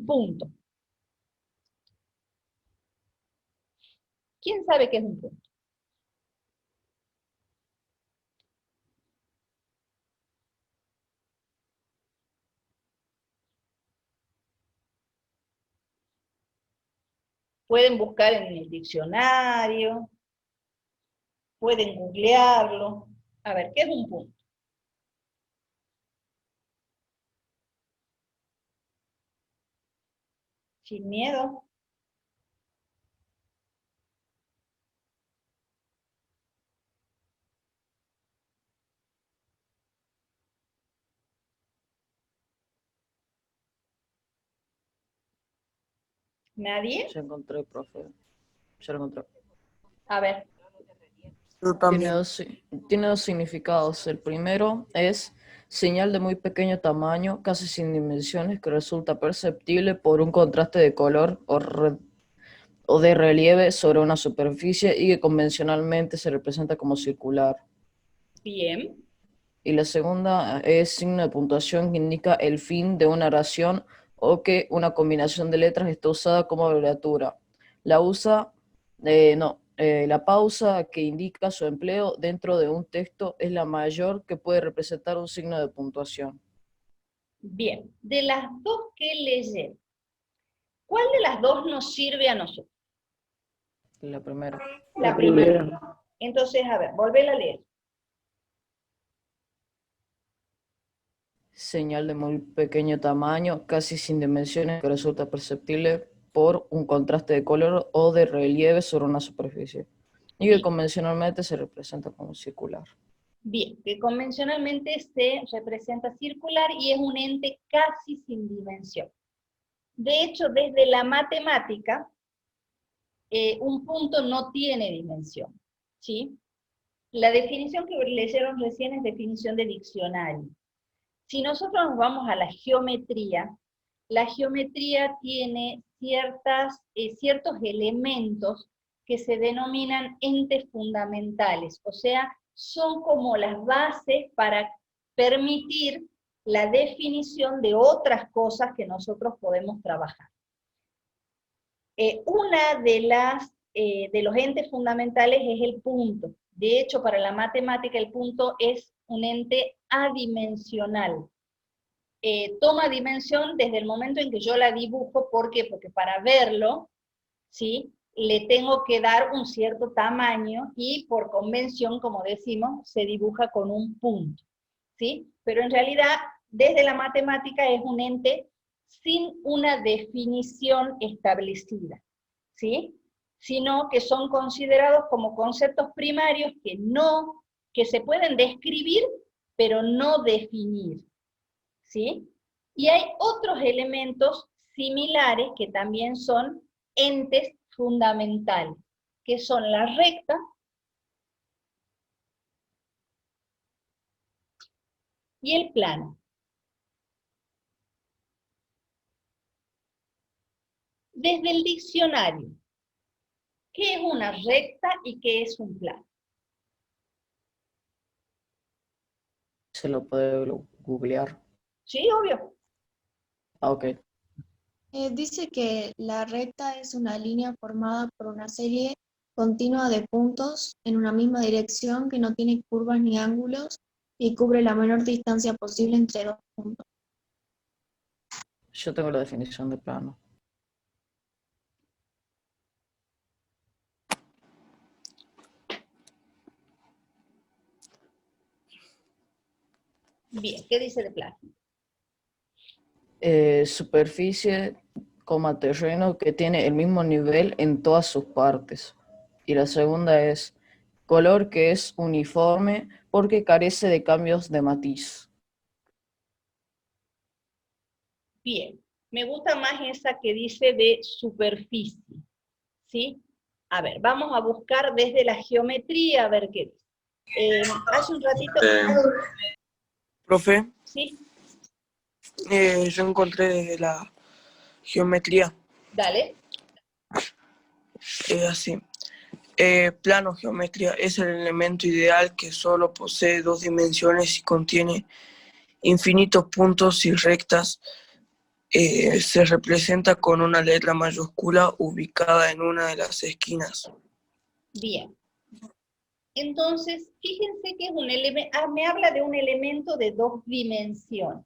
un punto. ¿Quién sabe qué es un punto? Pueden buscar en el diccionario, pueden googlearlo. A ver, ¿qué es un punto? Sin miedo. ¿Nadie? Ya encontré, profe. Ya lo encontré. A ver. Yo Tiene también. tiene dos significados. El primero es señal de muy pequeño tamaño, casi sin dimensiones, que resulta perceptible por un contraste de color o de relieve sobre una superficie y que convencionalmente se representa como circular. Bien. Y la segunda es signo de puntuación que indica el fin de una oración o que una combinación de letras está usada como abreviatura. La pausa que indica su empleo dentro de un texto es la mayor que puede representar un signo de puntuación. Bien. De las dos que leyeron, ¿cuál de las dos nos sirve a nosotros? La primera. La primera. Entonces, a ver, volver a leer. Señal de muy pequeño tamaño, casi sin dimensiones, que resulta perceptible por un contraste de color o de relieve sobre una superficie, y que Bien. convencionalmente se representa como circular. Bien, que convencionalmente se representa circular y es un ente casi sin dimensión. De hecho, desde la matemática, un punto no tiene dimensión, ¿sí? La definición que leyeron recién es definición de diccionario. Si nosotros nos vamos a la geometría tiene ciertos elementos que se denominan entes fundamentales, o sea, son como las bases para permitir la definición de otras cosas que nosotros podemos trabajar. Una de los entes fundamentales es el punto. De hecho, para la matemática el punto es un ente adimensional. Toma dimensión desde el momento en que yo la dibujo. ¿Por qué? Porque para verlo, ¿sí?, le tengo que dar un cierto tamaño y por convención, como decimos, se dibuja con un punto, ¿sí? Pero en realidad, desde la matemática es un ente sin una definición establecida, ¿sí? Sino que son considerados como conceptos primarios que se pueden describir, pero no definir, ¿sí? Y hay otros elementos similares que también son entes fundamentales, que son la recta y el plano. Desde el diccionario, ¿qué es una recta y qué es un plano? Se lo puede googlear. Sí, obvio. Ah, ok. Dice que la recta es una línea formada por una serie continua de puntos en una misma dirección que no tiene curvas ni ángulos y cubre la menor distancia posible entre dos puntos. Yo tengo la definición de plano. Bien, ¿qué dice de plano? Superficie, terreno que tiene el mismo nivel en todas sus partes. Y la segunda es color que es uniforme porque carece de cambios de matiz. Bien, me gusta más esa que dice de superficie, ¿sí? A ver, vamos a buscar desde la geometría a ver qué dice. Hace un ratito... Profe, ¿Sí? yo encontré desde la geometría, Dale. así. Plano geometría es el elemento ideal que solo posee dos dimensiones y contiene infinitos puntos y rectas se representa con una letra mayúscula ubicada en una de las esquinas. Bien. Entonces, fíjense que es un elemento, me habla de un elemento de 2 dimensiones.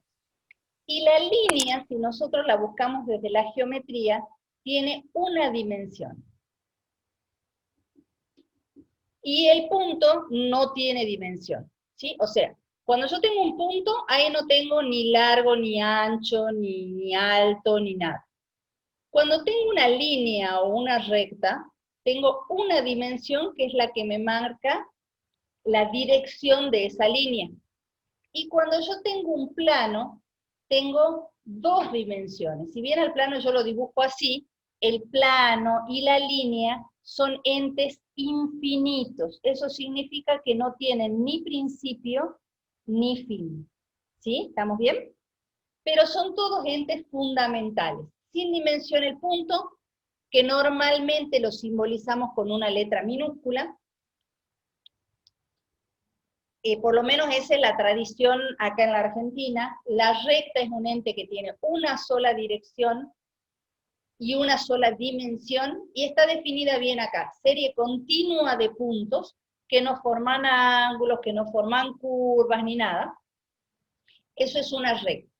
Y la línea, si nosotros la buscamos desde la geometría, tiene una dimensión. Y el punto no tiene dimensión, ¿sí? O sea, cuando yo tengo un punto, ahí no tengo ni largo, ni ancho, ni alto, ni nada. Cuando tengo una línea o una recta, tengo una dimensión que es la que me marca la dirección de esa línea. Y cuando yo tengo un plano, tengo 2 dimensiones. Si bien el plano yo lo dibujo así, el plano y la línea son entes infinitos. Eso significa que no tienen ni principio ni fin. ¿Sí? ¿Estamos bien? Pero son todos entes fundamentales. Sin dimensión el punto, que normalmente lo simbolizamos con una letra minúscula. Por lo menos esa es la tradición acá en la Argentina. La recta es un ente que tiene una sola dirección y una sola dimensión, y está definida bien acá. Serie continua de puntos que no forman ángulos, que no forman curvas ni nada. Eso es una recta.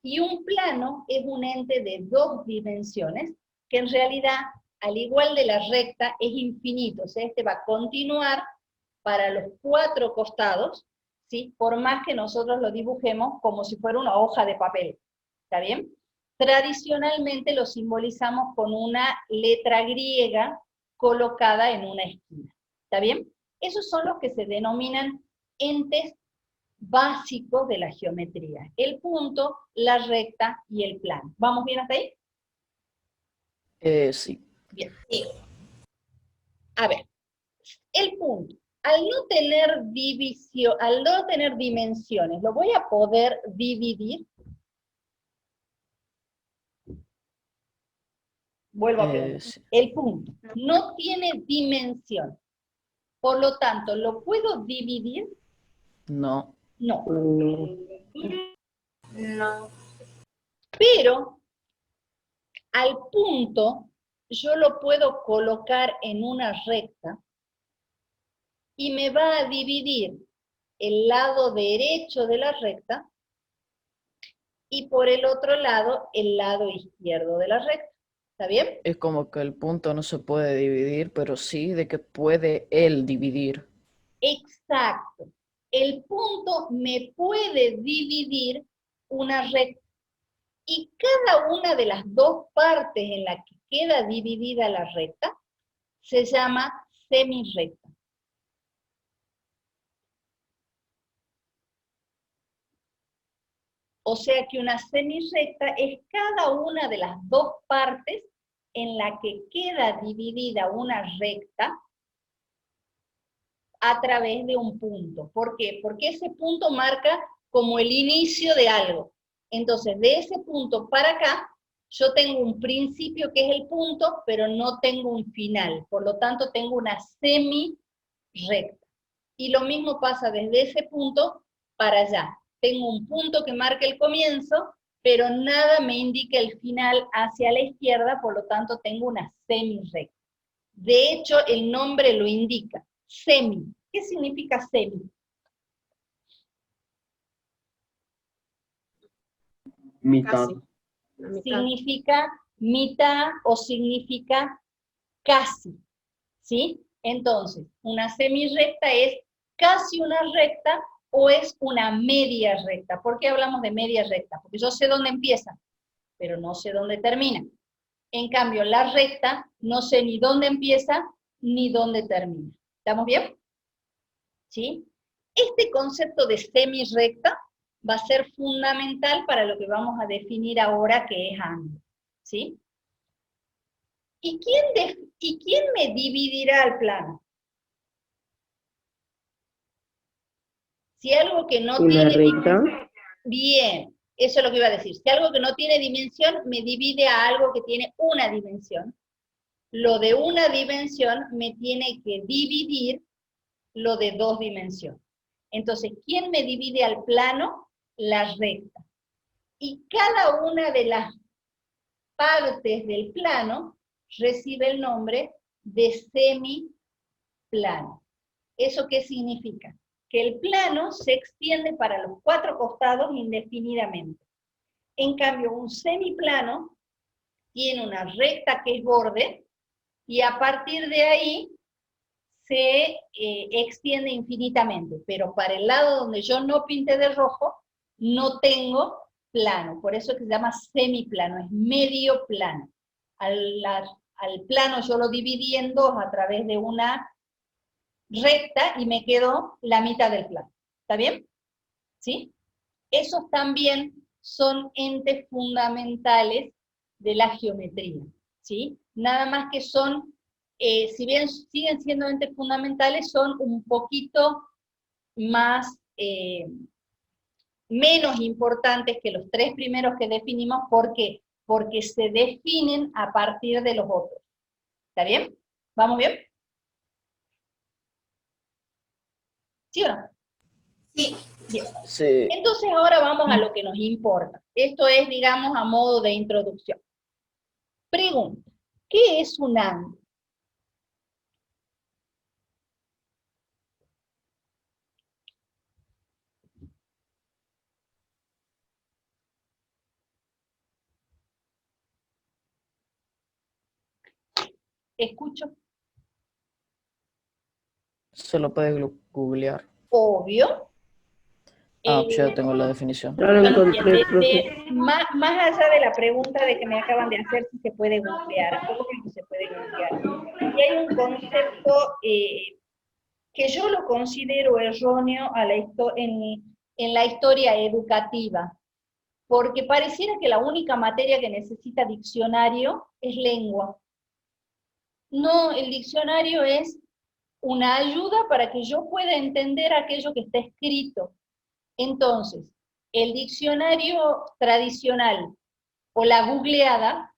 Y un plano es un ente de 2 dimensiones, que en realidad, al igual de la recta, es infinito. O sea, este va a continuar para los 4 costados, ¿sí? Por más que nosotros lo dibujemos como si fuera una hoja de papel. ¿Está bien? Tradicionalmente lo simbolizamos con una letra griega colocada en una esquina. ¿Está bien? Esos son los que se denominan entes básicos de la geometría. El punto, la recta y el plano. ¿Vamos bien hasta ahí? Sí. Bien. A ver, el punto. Al no tener división, al no tener dimensiones, ¿lo voy a poder dividir? Vuelvo a preguntar. Sí. El punto no tiene dimensión. Por lo tanto, ¿lo puedo dividir? No. No. No. Pero al punto yo lo puedo colocar en una recta y me va a dividir el lado derecho de la recta y por el otro lado el lado izquierdo de la recta. ¿Está bien? Es como que el punto no se puede dividir, pero sí de que puede él dividir. Exacto. El punto me puede dividir una recta. Y cada una de las 2 partes en la que queda dividida la recta se llama semirrecta. O sea que una semirrecta es cada una de las 2 partes en la que queda dividida una recta a través de un punto. ¿Por qué? Porque ese punto marca como el inicio de algo. Entonces, de ese punto para acá, yo tengo un principio que es el punto, pero no tengo un final. Por lo tanto, tengo una semirrecta. Y lo mismo pasa desde ese punto para allá. Tengo un punto que marca el comienzo, pero nada me indica el final hacia la izquierda, por lo tanto tengo una semirrecta. De hecho, el nombre lo indica, semi. ¿Qué significa semi? Mitad. Significa mitad o significa casi, ¿sí? Entonces, una semirrecta es casi una recta o es una media recta. ¿Por qué hablamos de media recta? Porque yo sé dónde empieza, pero no sé dónde termina. En cambio, la recta no sé ni dónde empieza ni dónde termina. ¿Estamos bien? ¿Sí? Este concepto de semirrecta va a ser fundamental para lo que vamos a definir ahora, que es ángulo. ¿Sí? ¿Y quién me dividirá el plano? Si algo que no tiene recta. Bien, eso es lo que iba a decir. Si algo que no tiene dimensión me divide a algo que tiene una dimensión, lo de una dimensión me tiene que dividir lo de 2 dimensiones. Entonces, ¿quién me divide al plano? La recta. Y cada una de las partes del plano recibe el nombre de semiplano. ¿Eso qué significa? Que el plano se extiende para los 4 costados indefinidamente. En cambio, un semiplano tiene una recta que es borde, y a partir de ahí se extiende infinitamente, pero para el lado donde yo no pinté de rojo, no tengo plano, por eso es que se llama semiplano, es medio plano. Al plano yo lo dividí en dos a través de una recta y me quedó la mitad del plano. ¿Está bien? ¿Sí? Esos también son entes fundamentales de la geometría, ¿sí? Nada más que son, si bien siguen siendo entes fundamentales, son un poquito más, menos importantes que los 3 primeros que definimos. ¿Por qué? Porque se definen a partir de los otros. ¿Está bien? ¿Vamos bien? ¿Sí o no? Sí. Bien. Sí. Entonces ahora vamos a lo que nos importa. Esto es, digamos, a modo de introducción. Pregunta, ¿qué es un ángulo? Escucho, Se lo puedes googlear. obvio. Ah, yo ya tengo la definición. Ya lo Bueno, encontré, profe. más allá de la pregunta de que me acaban de hacer si se puede googlear, obvio que se puede googlear. Y hay un concepto que yo lo considero erróneo en la historia educativa, porque pareciera que la única materia que necesita diccionario es lengua. No, el diccionario es una ayuda para que yo pueda entender aquello que está escrito. Entonces, el diccionario tradicional o la googleada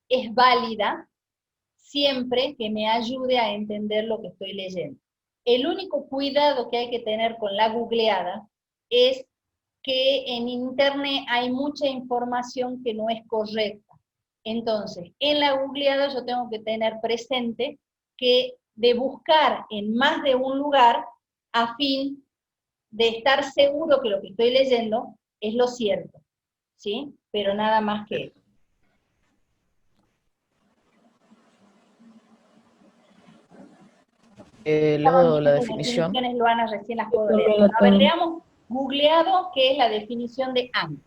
es válida siempre que me ayude a entender lo que estoy leyendo. El único cuidado que hay que tener con la googleada es que en internet hay mucha información que no es correcta. Entonces, en la googleada yo tengo que tener presente que de buscar en más de un lugar a fin de estar seguro que lo que estoy leyendo es lo cierto, ¿sí? Pero nada más que eso. Luego la Las definición. definiciones, Luana, recién las puedo leer. A ver, leamos googleado, ¿qué es la definición de ángulo?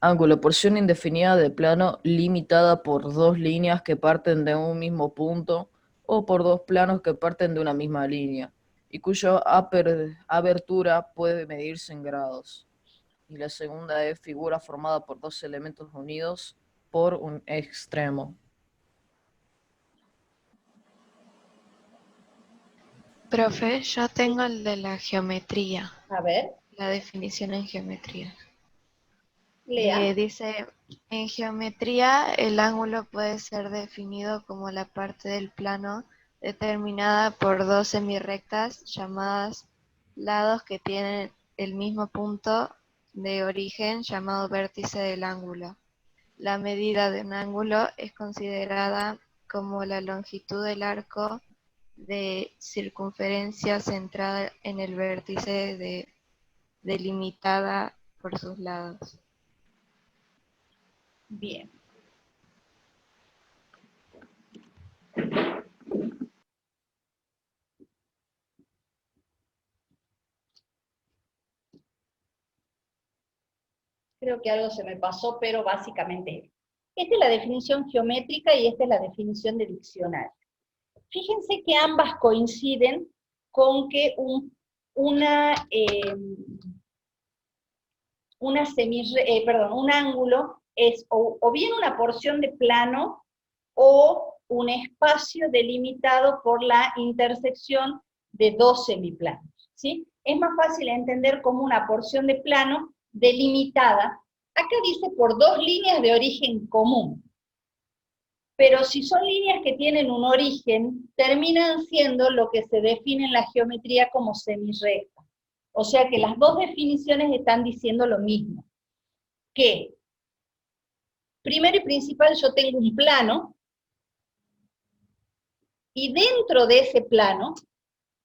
Ángulo, porción indefinida de plano limitada por 2 líneas que parten de un mismo punto o por 2 planos que parten de una misma línea y cuya abertura puede medirse en grados. Y la segunda es figura formada por 2 elementos unidos por un extremo. Profe, yo tengo el de la geometría, A ver, la definición en geometría. lea. Dice, en geometría el ángulo puede ser definido como la parte del plano determinada por 2 semirrectas llamadas lados que tienen el mismo punto de origen llamado vértice del ángulo. La medida de un ángulo es considerada como la longitud del arco de circunferencia centrada en el vértice delimitada por sus lados. Bien. Creo que algo se me pasó, pero básicamente esta es la definición geométrica y esta es la definición de diccionario. Fíjense que ambas coinciden con que un ángulo es o bien una porción de plano o un espacio delimitado por la intersección de 2 semiplanos, ¿sí? Es más fácil entender como una porción de plano delimitada. Acá dice por 2 líneas de origen común. Pero si son líneas que tienen un origen, terminan siendo lo que se define en la geometría como semirrecta. O sea que las dos definiciones están diciendo lo mismo. Que, primero y principal, yo tengo un plano, y dentro de ese plano,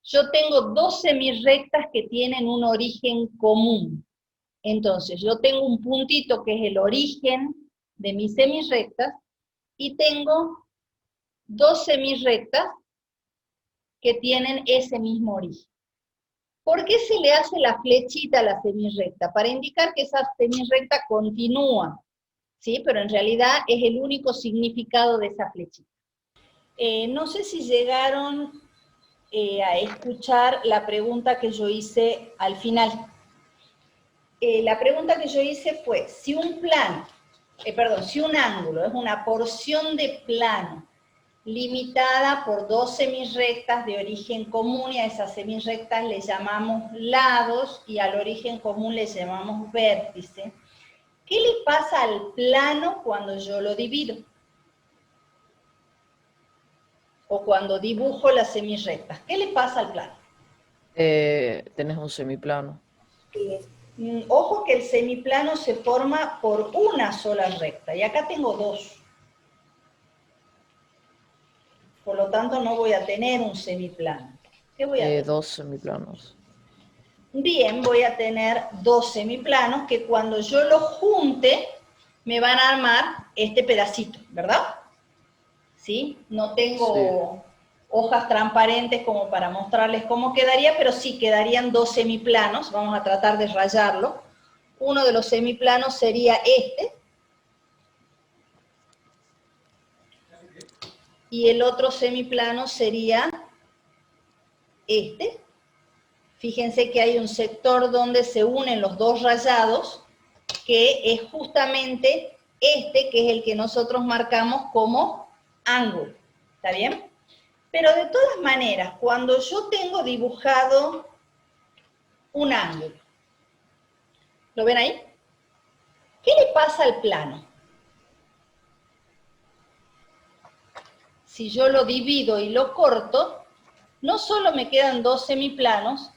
yo tengo dos semirrectas que tienen un origen común. Entonces, yo tengo un puntito que es el origen de mis semirrectas, y tengo dos semirrectas que tienen ese mismo origen. ¿Por qué se le hace la flechita a la semirrecta? Para indicar que esa semirrecta continúa, ¿sí? Pero en realidad es el único significado de esa flechita. No sé si llegaron a escuchar la pregunta que yo hice al final. La pregunta que yo hice fue, si un ángulo es una porción de plano limitada por dos semirrectas de origen común, y a esas semirrectas le llamamos lados, y al origen común le llamamos vértice, ¿qué le pasa al plano cuando yo lo divido? O cuando dibujo las semirrectas, ¿qué le pasa al plano? Tenés un semiplano. Ojo que el semiplano se forma por una sola recta, y acá tengo dos. Por lo tanto, no voy a tener un semiplano. ¿Qué voy a tener? Dos semiplanos. Bien, voy a tener dos semiplanos que cuando yo los junte, me van a armar este pedacito, ¿verdad? ¿Sí? No tengo hojas transparentes como para mostrarles cómo quedaría, pero sí quedarían dos semiplanos. Vamos a tratar de rayarlo. Uno de los semiplanos sería este, y el otro semiplano sería este. Fíjense que hay un sector donde se unen los dos rayados, que es justamente este, que es el que nosotros marcamos como ángulo. ¿Está bien? Pero de todas maneras, cuando yo tengo dibujado un ángulo, ¿lo ven ahí? ¿Qué le pasa al plano? Si yo lo divido y lo corto, no solo me quedan dos semiplanos,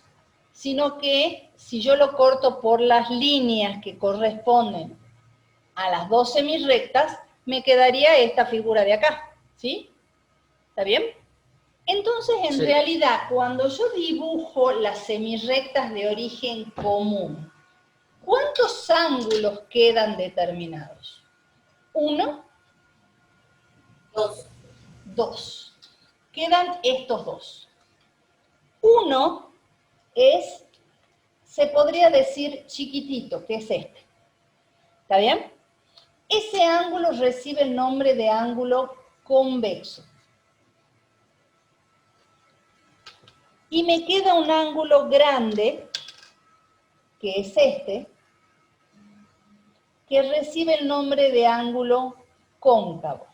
sino que si yo lo corto por las líneas que corresponden a las dos semirrectas, me quedaría esta figura de acá, ¿sí? ¿Está bien? Entonces, en realidad, cuando yo dibujo las semirrectas de origen común, ¿cuántos ángulos quedan determinados? ¿Uno? Dos. Quedan estos dos. Uno es, se podría decir chiquitito, que es este. ¿Está bien? Ese ángulo recibe el nombre de ángulo convexo. Y me queda un ángulo grande, que es este, que recibe el nombre de ángulo cóncavo.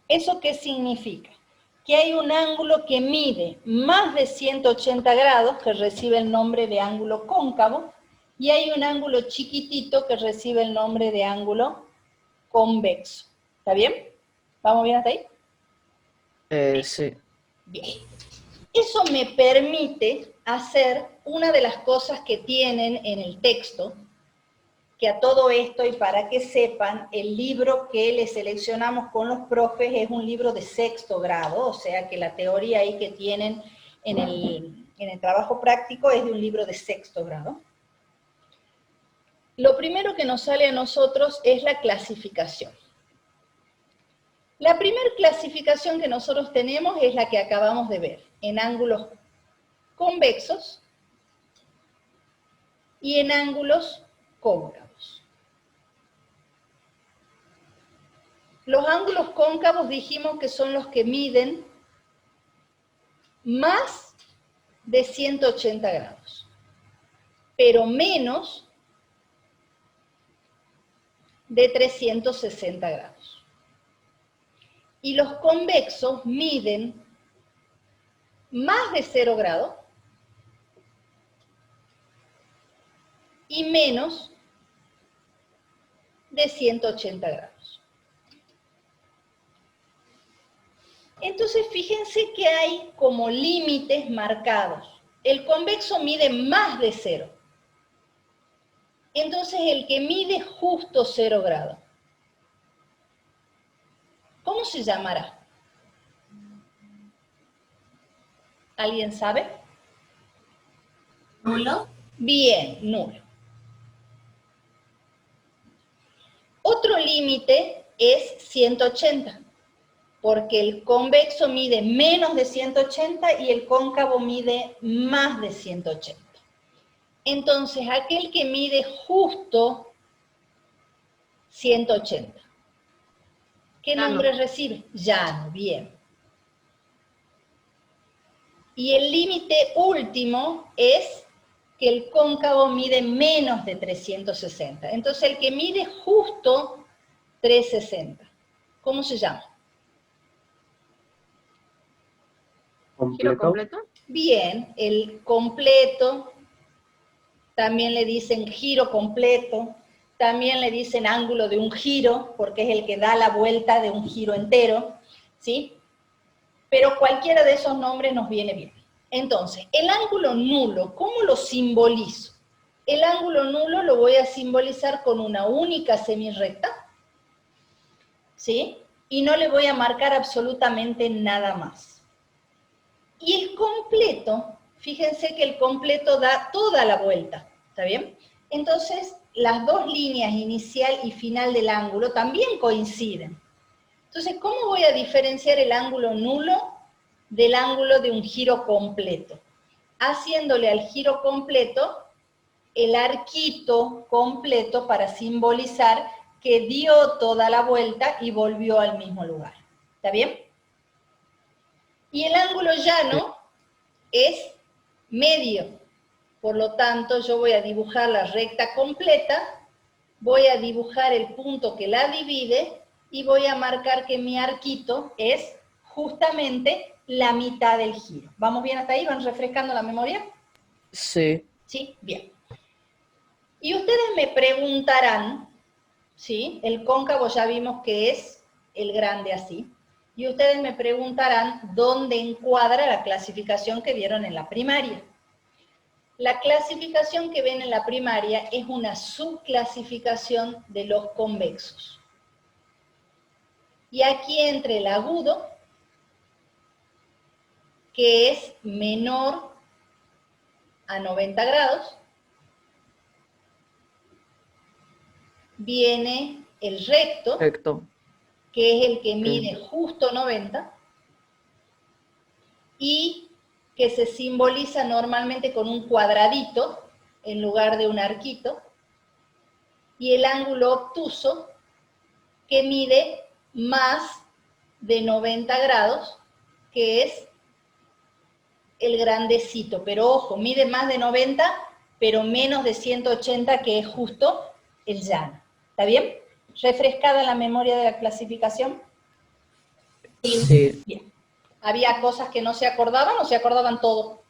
¿Eso qué significa? Que hay un ángulo que mide más de 180 grados, que recibe el nombre de ángulo cóncavo, y hay un ángulo chiquitito que recibe el nombre de ángulo convexo. ¿Está bien? ¿Vamos bien hasta ahí? Sí. Bien. Eso me permite hacer una de las cosas que tienen en el texto, que a todo esto, y para que sepan, el libro que les seleccionamos con los profes es un libro de 6º grado, o sea que la teoría ahí que tienen en el trabajo práctico es de un libro de 6º grado. Lo primero que nos sale a nosotros es la clasificación. La primera clasificación que nosotros tenemos es la que acabamos de ver, en ángulos convexos y en ángulos cóncavos. Los ángulos cóncavos dijimos que son los que miden más de 180 grados, pero menos de 360 grados. Y los convexos miden más de 0 grados y menos de 180 grados. Entonces, fíjense que hay como límites marcados. el convexo mide más de 0. Entonces el que mide justo 0 grados, ¿cómo se llamará? ¿Alguien sabe? ¿Nulo? Bien, nulo. Otro límite es 180, porque el convexo mide menos de 180 y el cóncavo mide más de 180. Entonces, aquel que mide justo 180, ¿qué nombre recibe? Llano, bien. Y el límite último es que el cóncavo mide menos de 360. Entonces, el que mide justo 360, ¿cómo se llama? ¿Completo? completo? Bien, el completo, también le dicen giro completo, también le dicen ángulo de un giro, porque es el que da la vuelta de un giro entero, ¿sí? Pero cualquiera de esos nombres nos viene bien. Entonces, el ángulo nulo, ¿cómo lo simbolizo? El ángulo nulo lo voy a simbolizar con una única semirrecta, ¿sí? Y no le voy a marcar absolutamente nada más. Y el completo, fíjense que el completo da toda la vuelta, ¿está bien? Entonces, las dos líneas inicial y final del ángulo también coinciden. Entonces, ¿cómo voy a diferenciar el ángulo nulo del ángulo de un giro completo? Haciéndole al giro completo el arquito completo para simbolizar que dio toda la vuelta y volvió al mismo lugar. ¿Está bien? Y el ángulo llano es medio. Por lo tanto, yo voy a dibujar la recta completa, voy a dibujar el punto que la divide y voy a marcar que mi arquito es justamente la mitad del giro. ¿Vamos bien hasta ahí? ¿Van refrescando la memoria? Sí. Sí, bien. Y ustedes me preguntarán, ¿sí? El cóncavo ya vimos que es el grande así. Y ustedes me preguntarán dónde encuadra la clasificación que vieron en la primaria. La clasificación que ven en la primaria es una subclasificación de los convexos. Y aquí entra el agudo, que es menor a 90 grados. Viene el recto, Recto. que es el que mide justo 90, y que se simboliza normalmente con un cuadradito en lugar de un arquito, y el ángulo obtuso, que mide más de 90 grados, que es el grandecito, pero ojo, mide más de 90, pero menos de 180, que es justo el llano. ¿Está bien? ¿Refrescada la memoria de la clasificación? Sí. Bien. ¿Había cosas que no se acordaban o se acordaban todo?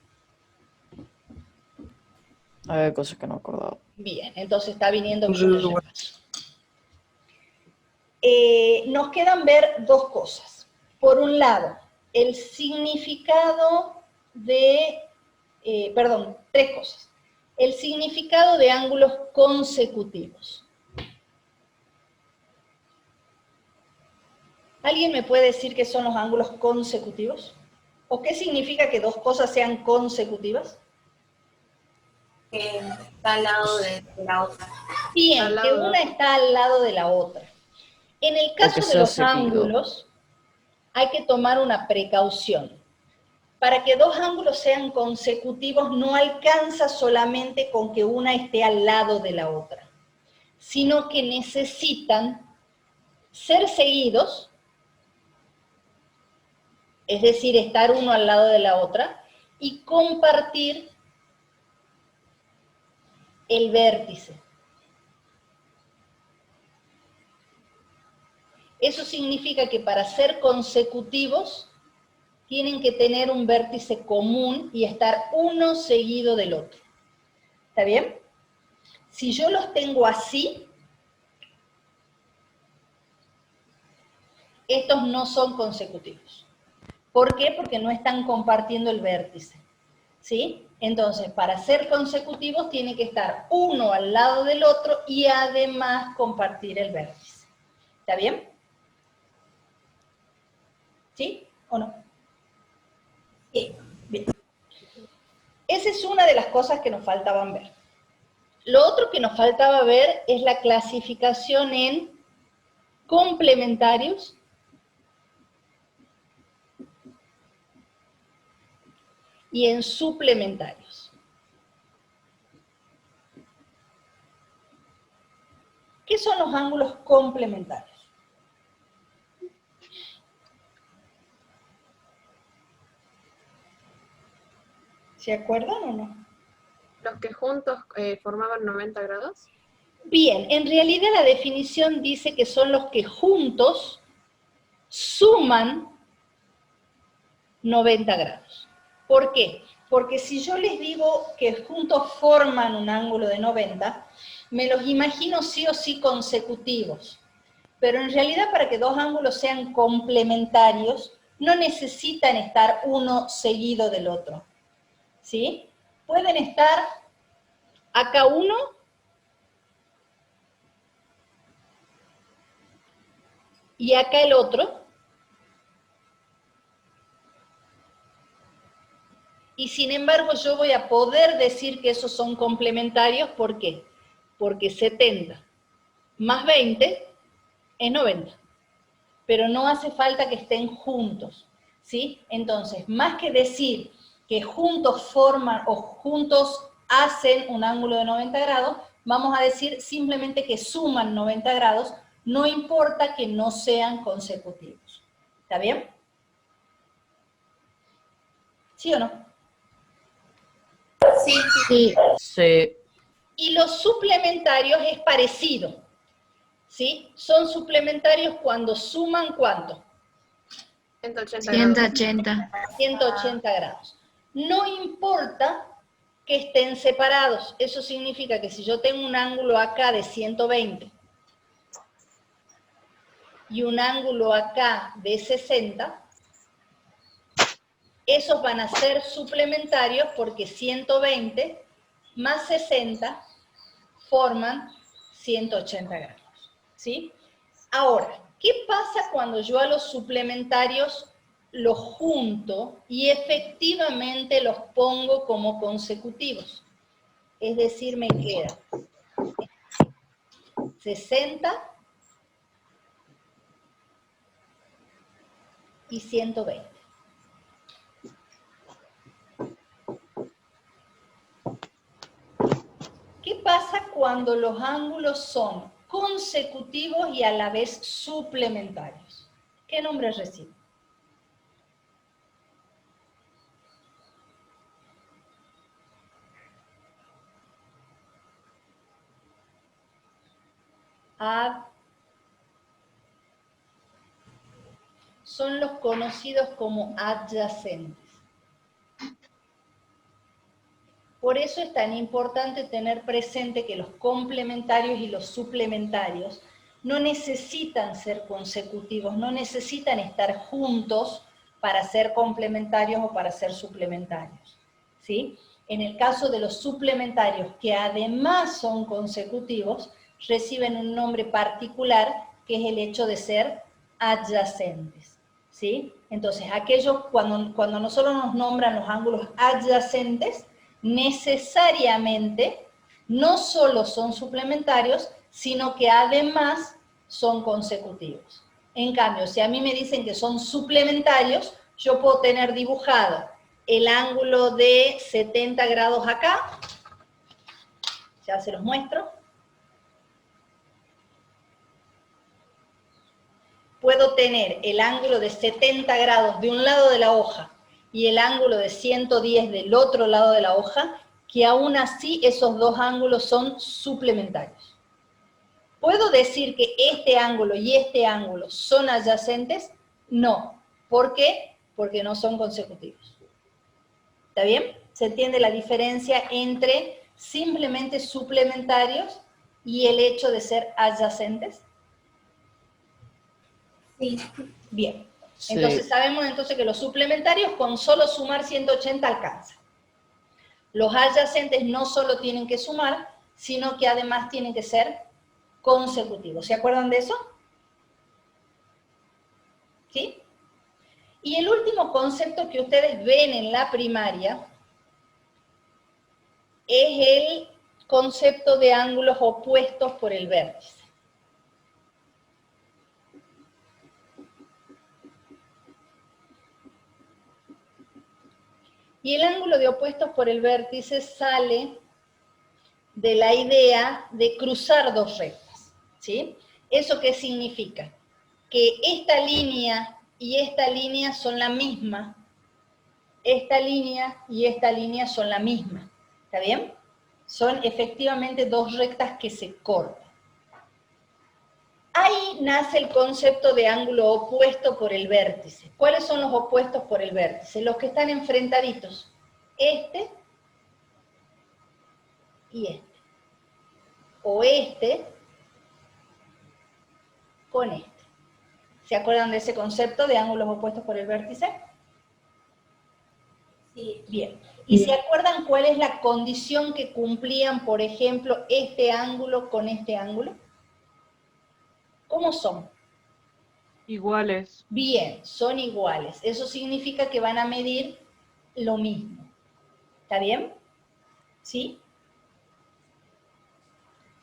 Había cosas que no acordaba. Bien, entonces está viniendo bien Sí, el bueno. repaso. Nos quedan ver dos cosas. Por un lado, el significado de, tres cosas. El significado de ángulos consecutivos. ¿Alguien me puede decir qué son los ángulos consecutivos? ¿O qué significa que dos cosas sean consecutivas? Que está al lado de la otra. Bien, que una está al lado de la otra. En el O que caso de sea los seguido. ángulos, hay que tomar una precaución. Para que dos ángulos sean consecutivos, no alcanza solamente con que una esté al lado de la otra, sino que necesitan ser seguidos, es decir, estar uno al lado de la otra, y compartir el vértice. Eso significa que para ser consecutivos, tienen que tener un vértice común y estar uno seguido del otro. ¿Está bien? Si yo los tengo así, estos no son consecutivos. ¿Por qué? Porque no están compartiendo el vértice. ¿Sí? Entonces, para ser consecutivos tiene que estar uno al lado del otro y además compartir el vértice. ¿Está bien? ¿Sí o no? Sí. Bien. Esa es una de las cosas que nos faltaban ver. Lo otro que nos faltaba ver es la clasificación en complementarios y en suplementarios. ¿Qué son los ángulos complementarios? ¿Se acuerdan o no? Los que juntos formaban 90 grados. Bien, en realidad la definición dice que son los que juntos suman 90 grados. ¿Por qué? Porque si yo les digo que juntos forman un ángulo de 90, me los imagino sí o sí consecutivos. Pero en realidad para que dos ángulos sean complementarios, no necesitan estar uno seguido del otro. ¿Sí? Pueden estar acá uno y acá el otro. Y sin embargo yo voy a poder decir que esos son complementarios, ¿por qué? Porque 70 más 20 es 90. Pero no hace falta que estén juntos, ¿sí? Entonces, más que decir que juntos forman o juntos hacen un ángulo de 90 grados, vamos a decir simplemente que suman 90 grados, no importa que no sean consecutivos. ¿Está bien? ¿Sí o no? Sí, Sí, Sí. Y los suplementarios es parecido, ¿sí? Son suplementarios cuando suman, ¿cuánto? 180 grados. 180. 180 grados. No importa que estén separados, eso significa que si yo tengo un ángulo acá de 120 y un ángulo acá de 60, esos van a ser suplementarios porque 120 más 60 forman 180 grados, ¿sí? Ahora, ¿qué pasa cuando yo a los suplementarios los junto y efectivamente los pongo como consecutivos? Es decir, me queda 60 y 120. ¿Qué pasa cuando los ángulos son consecutivos y a la vez suplementarios? ¿Qué nombre reciben? Son los conocidos como adyacentes. Por eso es tan importante tener presente que los complementarios y los suplementarios no necesitan ser consecutivos, no necesitan estar juntos para ser complementarios o para ser suplementarios, ¿sí? En el caso de los suplementarios, que además son consecutivos, reciben un nombre particular, que es el hecho de ser adyacentes, ¿sí? Entonces, aquellos, cuando nosotros nos nombran los ángulos adyacentes, necesariamente no solo son suplementarios, sino que además son consecutivos. En cambio, si a mí me dicen que son suplementarios, yo puedo tener dibujado el ángulo de 70 grados acá, ya se los muestro. Puedo tener el ángulo de 70 grados de un lado de la hoja y el ángulo de 110 del otro lado de la hoja, que aún así esos dos ángulos son suplementarios. ¿Puedo decir que este ángulo y este ángulo son adyacentes? No. ¿Por qué? Porque no son consecutivos. ¿Está bien? ¿Se entiende la diferencia entre simplemente suplementarios y el hecho de ser adyacentes? sí. Bien. Sí. Entonces sabemos entonces que los suplementarios con solo sumar 180 alcanzan. Los adyacentes no solo tienen que sumar, sino que además tienen que ser consecutivos. ¿Se acuerdan de eso? ¿Sí? Y el último concepto que ustedes ven en la primaria es el concepto de ángulos opuestos por el vértice. Y el ángulo de opuestos por el vértice sale de la idea de cruzar dos rectas, ¿sí? ¿Eso qué significa? Que esta línea y esta línea son la misma, esta línea y esta línea son la misma, ¿está bien? Son efectivamente dos rectas que se cortan. Ahí nace el concepto de ángulo opuesto por el vértice. ¿Cuáles son los opuestos por el vértice? Los que están enfrentaditos, este y este. O este con este. ¿Se acuerdan de ese concepto de ángulos opuestos por el vértice? Sí. Bien. ¿Y se acuerdan cuál es la condición que cumplían, por ejemplo, este ángulo con este ángulo? ¿Cómo son? Iguales. Bien, son iguales. Eso significa que van a medir lo mismo. ¿Está bien? ¿Sí?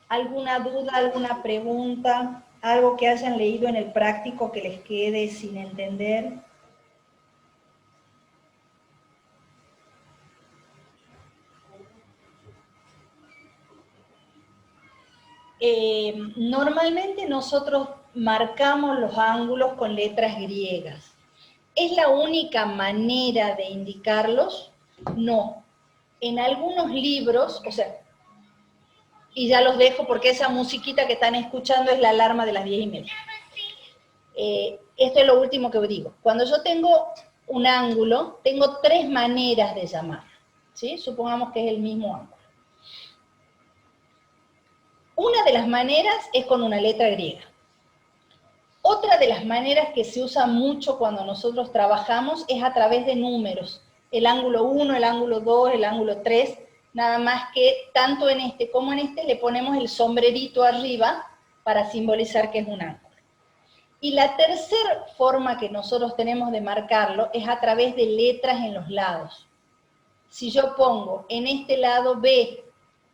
¿Alguna duda, alguna pregunta? ¿Algo que hayan leído en el práctico que les quede sin entender? Normalmente nosotros marcamos los ángulos con letras griegas. ¿Es la única manera de indicarlos? No. En algunos libros, o sea, y ya los dejo porque esa musiquita que están escuchando es la alarma de las 10:30. Esto es lo último que digo. Cuando yo tengo un ángulo, tengo tres maneras de llamar, ¿sí? Supongamos que es el mismo ángulo. Una de las maneras es con una letra griega. Otra de las maneras que se usa mucho cuando nosotros trabajamos es a través de números. El ángulo 1, el ángulo 2, el ángulo 3, nada más que tanto en este como en este le ponemos el sombrerito arriba para simbolizar que es un ángulo. Y la tercera forma que nosotros tenemos de marcarlo es a través de letras en los lados. Si yo pongo en este lado B,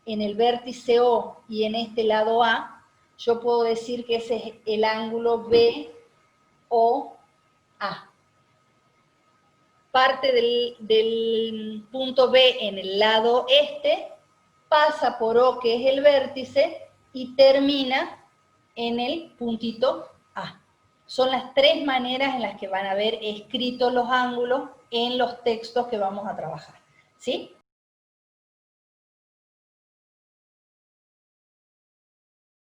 en el vértice O y en este lado A, yo puedo decir que ese es el ángulo BOA. Parte del punto B en el lado este, pasa por O, que es el vértice, y termina en el puntito A. Son las tres maneras en las que van a ver escritos los ángulos en los textos que vamos a trabajar, ¿sí?